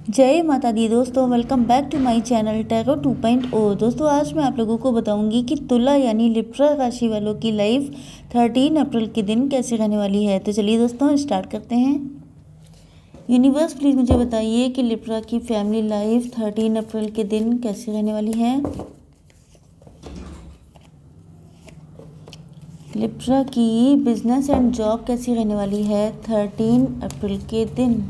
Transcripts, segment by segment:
जय माता दी दोस्तों, welcome back to my channel tarot 2.0। दोस्तों आज मैं आप लोगों को बताऊंगी कि तुला यानी लिब्रा राशि वालों की लाइफ 13 अप्रैल के दिन कैसे रहने वाली है। तो चलिए दोस्तों स्टार्ट करते हैं। यूनिवर्स प्लीज़ मुझे बताइए कि लिब्रा की फैमिली लाइफ 13 अप्रैल के दिन कैसे रहने वाली है। लिब्रा की बिजनेस एंड जॉब कैसी रहने वाली है 13 अप्रैल के दिन।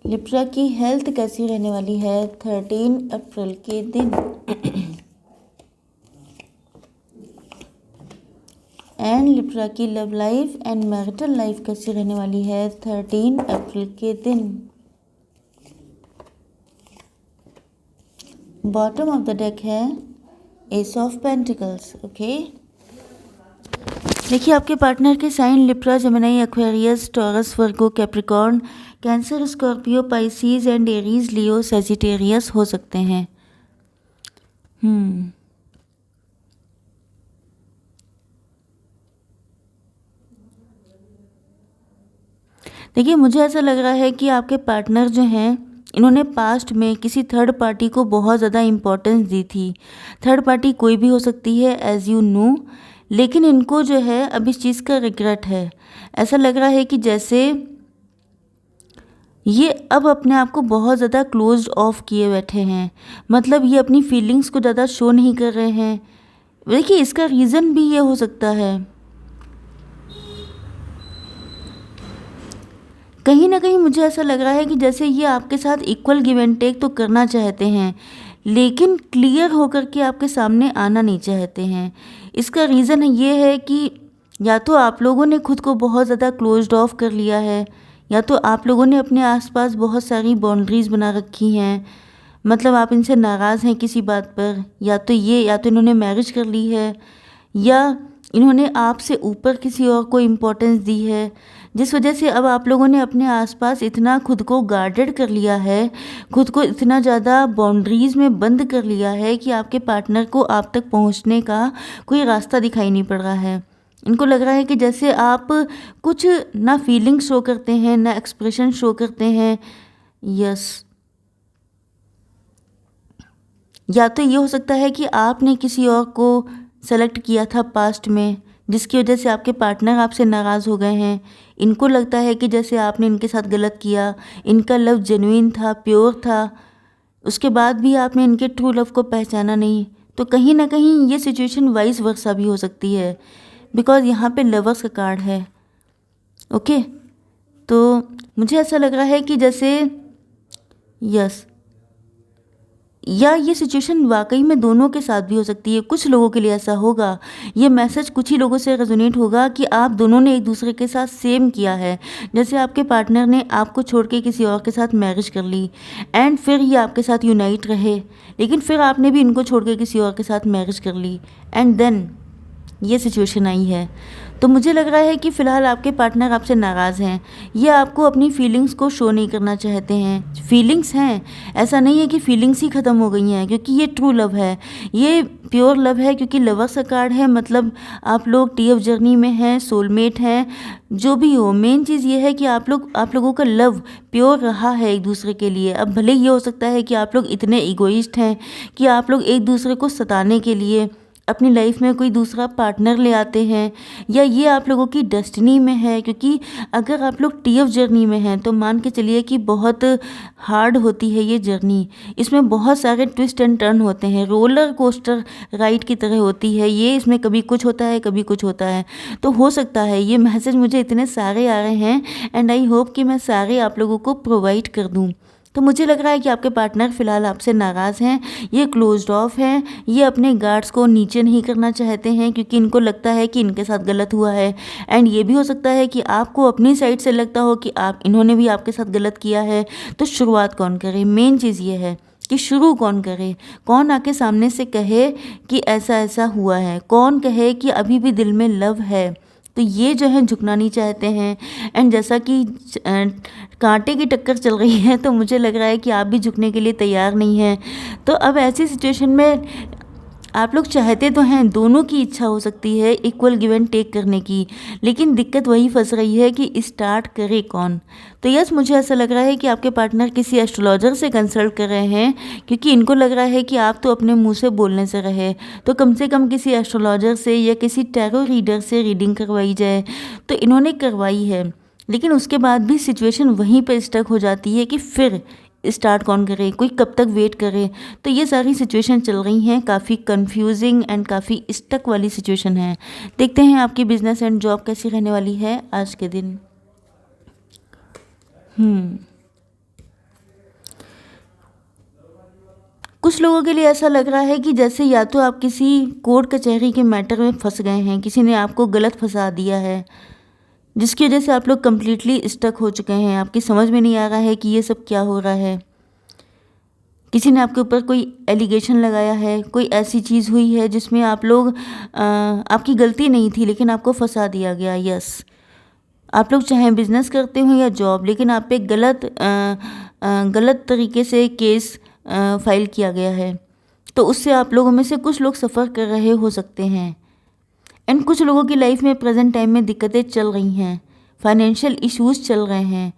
लिब्रा की हेल्थ कैसी रहने वाली है 13 अप्रैल के दिन। एंड लिब्रा की love life and marital life कैसी रहने वाली है 13 अप्रैल के दिन। बॉटम ऑफ द डेक है एस ऑफ पेंटिकल्स। ओके, देखिए आपके पार्टनर के sign Libra, Gemini, Aquarius, Taurus, Virgo, Capricorn, Cancer, Scorpio, Pisces and Aries, Leo, Sagittarius हो सकते हैं। देखिए मुझे ऐसा लग रहा है कि आपके पार्टनर जो हैं इन्होंने पास्ट में किसी थर्ड पार्टी को बहुत ज़्यादा इम्पोर्टेंस दी थी। थर्ड पार्टी कोई भी हो सकती है एज यू नो, लेकिन इनको जो है अब इस चीज़ का रिग्रेट है। ऐसा लग रहा है कि जैसे ये अब अपने आप को बहुत ज़्यादा क्लोज्ड ऑफ किए बैठे हैं, मतलब ये अपनी फीलिंग्स को ज़्यादा शो नहीं कर रहे हैं। देखिए इसका रीज़न भी ये हो सकता है, कहीं ना कहीं मुझे ऐसा लग रहा है कि जैसे ये आपके साथ इक्वल गिव एंड टेक तो करना चाहते हैं, लेकिन क्लियर होकर के आपके सामने आना नहीं चाहते हैं। इसका रीज़न ये है कि या तो आप लोगों ने खुद को बहुत ज़्यादा क्लोज्ड ऑफ कर लिया है, या तो आप लोगों ने अपने आसपास बहुत सारी बाउंड्रीज़ बना रखी हैं, मतलब आप इनसे नाराज़ हैं किसी बात पर, या तो इन्होंने मैरिज कर ली है, या इन्होंने आपसे ऊपर किसी और को इम्पोर्टेंस दी है, जिस वजह से अब आप लोगों ने अपने आसपास इतना खुद को गार्डेड कर लिया है, खुद को इतना ज़्यादा बाउंड्रीज़ में बंद कर लिया है कि आपके पार्टनर को आप तक पहुंचने का कोई रास्ता दिखाई नहीं पड़ रहा है। इनको लग रहा है कि जैसे आप कुछ ना फीलिंग शो करते हैं ना एक्सप्रेशन शो करते हैं। यस, या तो ये हो सकता है कि आपने किसी और को सेलेक्ट किया था पास्ट में, जिसकी वजह से आपके पार्टनर आपसे नाराज़ हो गए हैं। इनको लगता है कि जैसे आपने इनके साथ गलत किया, इनका लव जेन्युइन था, प्योर था, उसके बाद भी आपने इनके ट्रू लव को पहचाना नहीं। तो कहीं ना कहीं ये सिचुएशन वाइस वर्सा भी हो सकती है, बिकॉज यहाँ पे लवर्स का कार्ड है। ओके, तो मुझे ऐसा लग रहा है कि जैसे यस, या ये सिचुएशन वाकई में दोनों के साथ भी हो सकती है। कुछ लोगों के लिए ऐसा होगा, ये मैसेज कुछ ही लोगों से रेजोनेट होगा कि आप दोनों ने एक दूसरे के साथ सेम किया है। जैसे आपके पार्टनर ने आपको छोड़ के किसी और के साथ मैरिज कर ली एंड फिर ये आपके साथ यूनाइट रहे, लेकिन फिर आपने भी इनको छोड़ के किसी और के साथ मैरिज कर ली एंड देन ये सिचुएशन आई है। तो मुझे लग रहा है कि फ़िलहाल आपके पार्टनर आपसे नाराज़ हैं, ये आपको अपनी फीलिंग्स को शो नहीं करना चाहते हैं। फीलिंग्स हैं, ऐसा नहीं है कि फीलिंग्स ही ख़त्म हो गई हैं, क्योंकि ये ट्रू लव है, ये प्योर लव है, क्योंकि लवर्स का कार्ड है, मतलब आप लोग टीएफ जर्नी में हैं, सोलमेट हैं, जो भी हो। मेन चीज़ ये है कि आप लोगों का लव प्योर रहा है एक दूसरे के लिए। अब भले ये हो सकता है कि आप लोग इतने इगोइस्ट हैं कि आप लोग एक दूसरे को सताने के लिए अपनी लाइफ में कोई दूसरा पार्टनर ले आते हैं, या ये आप लोगों की डेस्टिनी में है, क्योंकि अगर आप लोग टीएफ जर्नी में हैं तो मान के चलिए कि बहुत हार्ड होती है ये जर्नी। इसमें बहुत सारे ट्विस्ट एंड टर्न होते हैं, रोलर कोस्टर राइड की तरह होती है ये। इसमें कभी कुछ होता है, कभी कुछ होता है। तो हो सकता है ये मैसेज मुझे इतने सारे आ रहे हैं एंड आई होप कि मैं सारे आप लोगों को प्रोवाइड कर दूँ। तो मुझे लग रहा है कि आपके पार्टनर फ़िलहाल आपसे नाराज़ हैं, ये क्लोज्ड ऑफ हैं, ये अपने गार्ड्स को नीचे नहीं करना चाहते हैं, क्योंकि इनको लगता है कि इनके साथ गलत हुआ है। एंड ये भी हो सकता है कि आपको अपनी साइड से लगता हो कि इन्होंने भी आपके साथ गलत किया है। तो शुरुआत कौन करे, मेन चीज़ ये है कि शुरू कौन करे, कौन आके सामने से कहे कि ऐसा ऐसा हुआ है, कौन कहे कि अभी भी दिल में लव है। तो ये जो है झुकना नहीं चाहते हैं। एंड जैसा कि कांटे की टक्कर चल रही है, तो मुझे लग रहा है कि आप भी झुकने के लिए तैयार नहीं हैं। तो अब ऐसी सिचुएशन में आप लोग चाहते तो हैं, दोनों की इच्छा हो सकती है इक्वल गिव एंड टेक करने की, लेकिन दिक्कत वही फंस रही है कि स्टार्ट करे कौन। तो यस, मुझे ऐसा लग रहा है कि आपके पार्टनर किसी एस्ट्रोलॉजर से कंसल्ट कर रहे हैं, क्योंकि इनको लग रहा है कि आप तो अपने मुंह से बोलने से रहे, तो कम से कम किसी एस्ट्रोलॉजर से या किसी टैरो रीडर से रीडिंग करवाई जाए। तो इन्होंने करवाई है, लेकिन उसके बाद भी सिचुएशन वहीं पर स्टक हो जाती है कि फिर स्टार्ट कौन करे, कोई कब तक वेट करे। तो ये सारी सिचुएशन चल रही हैं, काफ़ी कंफ्यूजिंग एंड काफ़ी स्टक वाली सिचुएशन है। देखते हैं आपकी बिजनेस एंड जॉब कैसी रहने वाली है आज के दिन। कुछ लोगों के लिए ऐसा लग रहा है कि जैसे या तो आप किसी कोर्ट कचहरी के मैटर में फंस गए हैं, किसी ने आपको गलत फंसा दिया है, जिसकी वजह से आप लोग कम्प्लीटली स्टक हो चुके हैं। आपकी समझ में नहीं आ रहा है कि ये सब क्या हो रहा है। किसी ने आपके ऊपर कोई एलिगेशन लगाया है, कोई ऐसी चीज़ हुई है जिसमें आप लोग आपकी गलती नहीं थी लेकिन आपको फंसा दिया गया। यस, आप लोग चाहे बिजनेस करते हो या जॉब, लेकिन आप पे गलत तरीके से केस फाइल किया गया है, तो उससे आप लोगों में से कुछ लोग सफ़र कर रहे हो सकते हैं। एंड कुछ लोगों की लाइफ में प्रेजेंट टाइम में दिक्कतें चल रही हैं, फाइनेंशियल इश्यूज चल रहे हैं।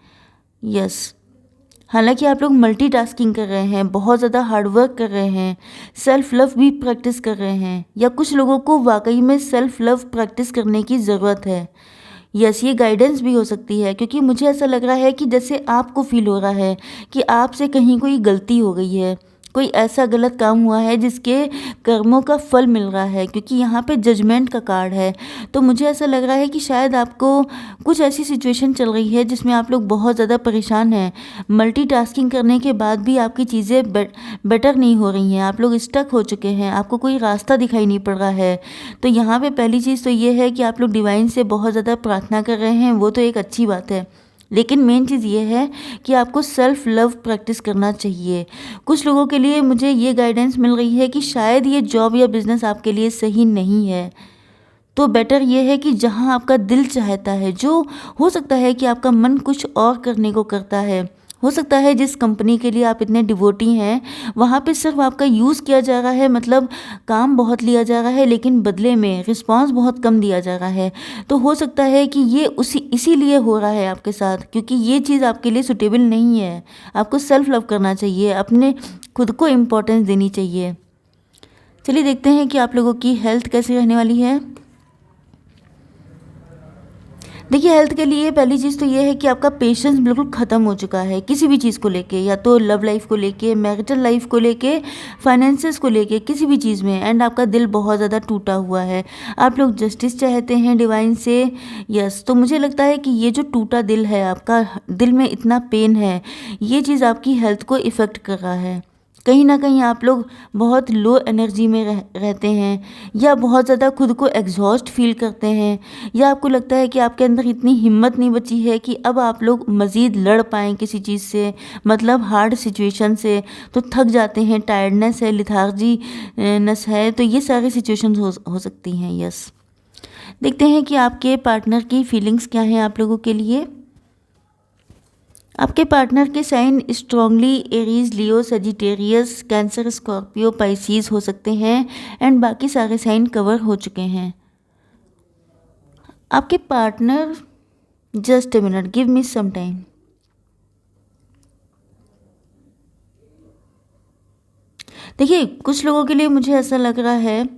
यस, हालांकि आप लोग मल्टीटास्किंग कर रहे हैं, बहुत ज़्यादा हार्डवर्क कर रहे हैं, सेल्फ लव भी प्रैक्टिस कर रहे हैं, या कुछ लोगों को वाकई में सेल्फ लव प्रैक्टिस करने की ज़रूरत है। यस, ये गाइडेंस भी हो सकती है, क्योंकि मुझे ऐसा लग रहा है कि जैसे आपको फील हो रहा है कि आपसे कहीं कोई गलती हो गई है, कोई ऐसा गलत काम हुआ है जिसके कर्मों का फल मिल रहा है, क्योंकि यहाँ पे जजमेंट का कार्ड है। तो मुझे ऐसा लग रहा है कि शायद आपको कुछ ऐसी सिचुएशन चल रही है जिसमें आप लोग बहुत ज़्यादा परेशान हैं। मल्टीटास्किंग करने के बाद भी आपकी चीज़ें बेटर नहीं हो रही हैं, आप लोग स्टक हो चुके हैं, आपको कोई रास्ता दिखाई नहीं पड़ रहा है। तो यहाँ पे पहली चीज़ तो ये है कि आप लोग डिवाइन से बहुत ज़्यादा प्रार्थना कर रहे हैं, वो तो एक अच्छी बात है, लेकिन मेन चीज़ ये है कि आपको सेल्फ लव प्रैक्टिस करना चाहिए। कुछ लोगों के लिए मुझे ये गाइडेंस मिल रही है कि शायद ये जॉब या बिज़नेस आपके लिए सही नहीं है, तो बेटर ये है कि जहाँ आपका दिल चाहता है, जो हो सकता है कि आपका मन कुछ और करने को करता है, हो सकता है जिस कंपनी के लिए आप इतने डिवोटी हैं वहाँ पे सिर्फ आपका यूज़ किया जा रहा है, मतलब काम बहुत लिया जा रहा है लेकिन बदले में रिस्पांस बहुत कम दिया जा रहा है। तो हो सकता है कि ये इसीलिए हो रहा है आपके साथ, क्योंकि ये चीज़ आपके लिए सुटेबल नहीं है। आपको सेल्फ लव करना चाहिए, अपने खुद को इम्पोर्टेंस देनी चाहिए। चलिए देखते हैं कि आप लोगों की हेल्थ कैसी रहने वाली है। देखिए, हेल्थ के लिए पहली चीज़ तो ये है कि आपका पेशेंस बिल्कुल ख़त्म हो चुका है किसी भी चीज़ को लेके, या तो लव लाइफ को लेके, मैरिटल लाइफ को लेके, फाइनेंसेस को लेके, किसी भी चीज़ में। एंड आपका दिल बहुत ज़्यादा टूटा हुआ है, आप लोग जस्टिस चाहते हैं डिवाइन से। यस, तो मुझे लगता है कि ये जो टूटा दिल है, आपका दिल में इतना पेन है, ये चीज़ आपकी हेल्थ को इफ़ेक्ट कर रहा है। कहीं ना कहीं आप लोग बहुत लो एनर्जी में रहते हैं, या बहुत ज़्यादा खुद को एग्जॉस्ट फील करते हैं, या आपको लगता है कि आपके अंदर इतनी हिम्मत नहीं बची है कि अब आप लोग मज़ीद लड़ पाएँ किसी चीज़ से, मतलब हार्ड सिचुएशन से। तो थक जाते हैं, टायर्डनेस है, लिथार्जी नस है, तो ये सारी सिचुएशन हो सकती हैं। यस, देखते हैं कि आपके पार्टनर की फीलिंग्स क्या हैं आप लोगों के लिए। आपके पार्टनर के साइन स्ट्रांगली एरीज, लियो, सजिटेरियस, कैंसर, स्कॉर्पियो, पाइसीज हो सकते हैं, एंड बाकी सारे साइन कवर हो चुके हैं। आपके partner, just a minute, give me some time. देखिए, कुछ लोगों के लिए मुझे ऐसा लग रहा है,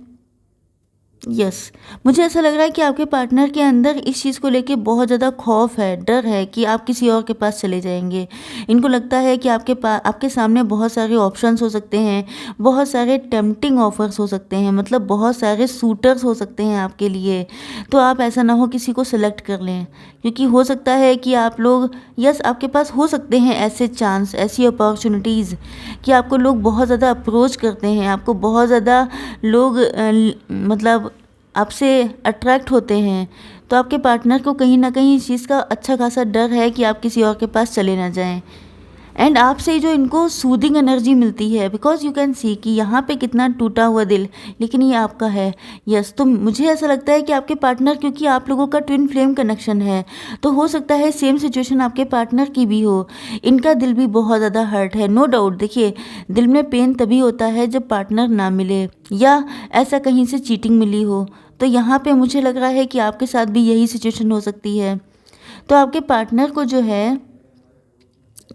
यस, मुझे ऐसा लग रहा है कि आपके पार्टनर के अंदर इस चीज़ को लेके बहुत ज़्यादा खौफ है, डर है कि आप किसी और के पास चले जाएंगे। इनको लगता है कि आपके सामने बहुत सारे ऑप्शंस हो सकते हैं, बहुत सारे टेम्पटिंग ऑफर्स हो सकते हैं, मतलब बहुत सारे सूटर्स हो सकते हैं आपके लिए। तो आप ऐसा ना हो किसी को सेलेक्ट कर लें, क्योंकि हो सकता है कि आप लोग, यस, आपके पास हो सकते हैं ऐसे चांस, ऐसी अपॉर्चुनिटीज़ कि आपको लोग बहुत ज़्यादा अप्रोच करते हैं, आपको बहुत ज़्यादा लोग मतलब आपसे अट्रैक्ट होते हैं। तो आपके पार्टनर को कहीं ना कहीं इस चीज़ का अच्छा खासा डर है कि आप किसी और के पास चले ना जाएं। एंड आपसे जो इनको सूदिंग एनर्जी मिलती है, बिकॉज यू कैन सी कि यहाँ पे कितना टूटा हुआ दिल, लेकिन ये आपका है। यस, तो मुझे ऐसा लगता है कि आपके पार्टनर, क्योंकि आप लोगों का ट्विन फ्लेम कनेक्शन है, तो हो सकता है सेम सिचुएशन आपके पार्टनर की भी हो। इनका दिल भी बहुत ज़्यादा हर्ट है, नो डाउट। देखिए, दिल में पेन तभी होता है जब पार्टनर ना मिले या ऐसा कहीं से चीटिंग मिली हो। तो यहाँ पे मुझे लग रहा है कि आपके साथ भी यही सिचुएशन हो सकती है। तो आपके पार्टनर को जो है,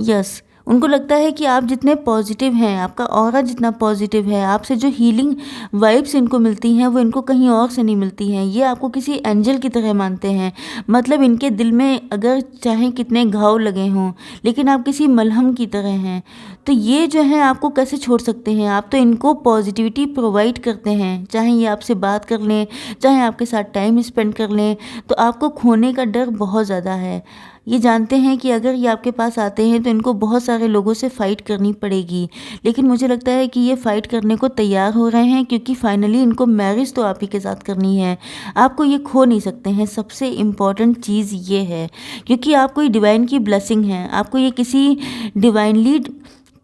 यस, उनको लगता है कि आप जितने पॉजिटिव हैं, आपका ऑरा जितना पॉजिटिव है, आपसे जो हीलिंग वाइब्स इनको मिलती हैं वो इनको कहीं और से नहीं मिलती हैं। ये आपको किसी एंजल की तरह मानते हैं। मतलब इनके दिल में अगर चाहे कितने घाव लगे हों, लेकिन आप किसी मलहम की तरह हैं। तो ये जो है आपको कैसे छोड़ सकते हैं? आप तो इनको पॉजिटिविटी प्रोवाइड करते हैं, चाहे ये आपसे बात कर लें, चाहे आपके साथ टाइम स्पेंड कर लें। तो आपको खोने का डर बहुत ज़्यादा है। ये जानते हैं कि अगर ये आपके पास आते हैं तो इनको बहुत सारे लोगों से फ़ाइट करनी पड़ेगी, लेकिन मुझे लगता है कि ये फ़ाइट करने को तैयार हो रहे हैं, क्योंकि फाइनली इनको मैरिज तो आप ही के साथ करनी है। आपको ये खो नहीं सकते हैं, सबसे इम्पॉर्टेंट चीज़ ये है, क्योंकि आपको ये डिवाइन की ब्लेसिंग है। आपको ये किसी डिवाइनली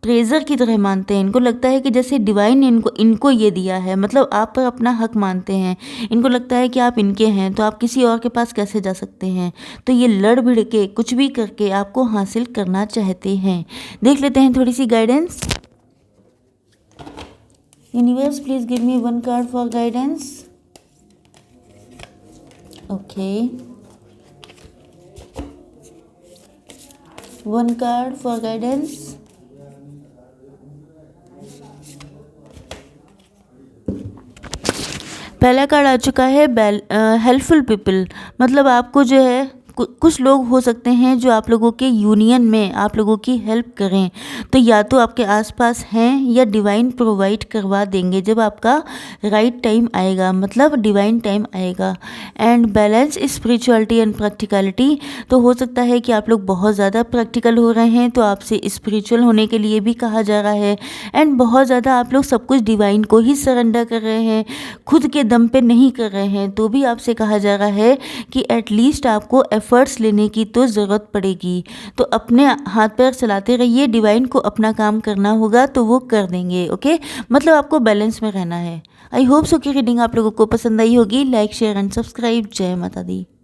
ट्रेजर की तरह मानते हैं। इनको लगता है कि जैसे डिवाइन ने इनको ये दिया है, मतलब आप पर अपना हक मानते हैं। इनको लगता है कि आप इनके हैं, तो आप किसी और के पास कैसे जा सकते हैं। तो ये लड़ भिड़ के कुछ भी करके आपको हासिल करना चाहते हैं। देख लेते हैं थोड़ी सी guidance. Universe, please give me one card for guidance. Okay, one card for guidance. पहला कार्ड आ चुका है हेल्पफुल पीपल। मतलब आपको जो है कुछ लोग हो सकते हैं जो आप लोगों के यूनियन में आप लोगों की हेल्प करें। तो या तो आपके आसपास हैं या डिवाइन प्रोवाइड करवा देंगे जब आपका राइट टाइम आएगा, मतलब डिवाइन टाइम आएगा। And balance spirituality and practicality. तो हो सकता है कि आप लोग बहुत ज़्यादा प्रैक्टिकल हो रहे हैं, तो आपसे स्पिरिचुअल होने के लिए भी कहा जा रहा है। एंड बहुत ज़्यादा आप लोग सब कुछ डिवाइन को ही सरेंडर कर रहे हैं, खुद के दम पे नहीं कर रहे हैं। तो भी आपसे कहा जा रहा है कि एटलीस्ट आपको एफर्ट्स लेने की तो ज़रूरत पड़ेगी। तो अपने हाथ पैर चलाते रहिए, डिवाइन को अपना काम करना होगा तो वो कर देंगे। ओके, मतलब आपको बैलेंस में रहना है। आई होप सो कि रीडिंग आप लोगों को पसंद आई होगी। Like, share and subscribe. जय माता दी।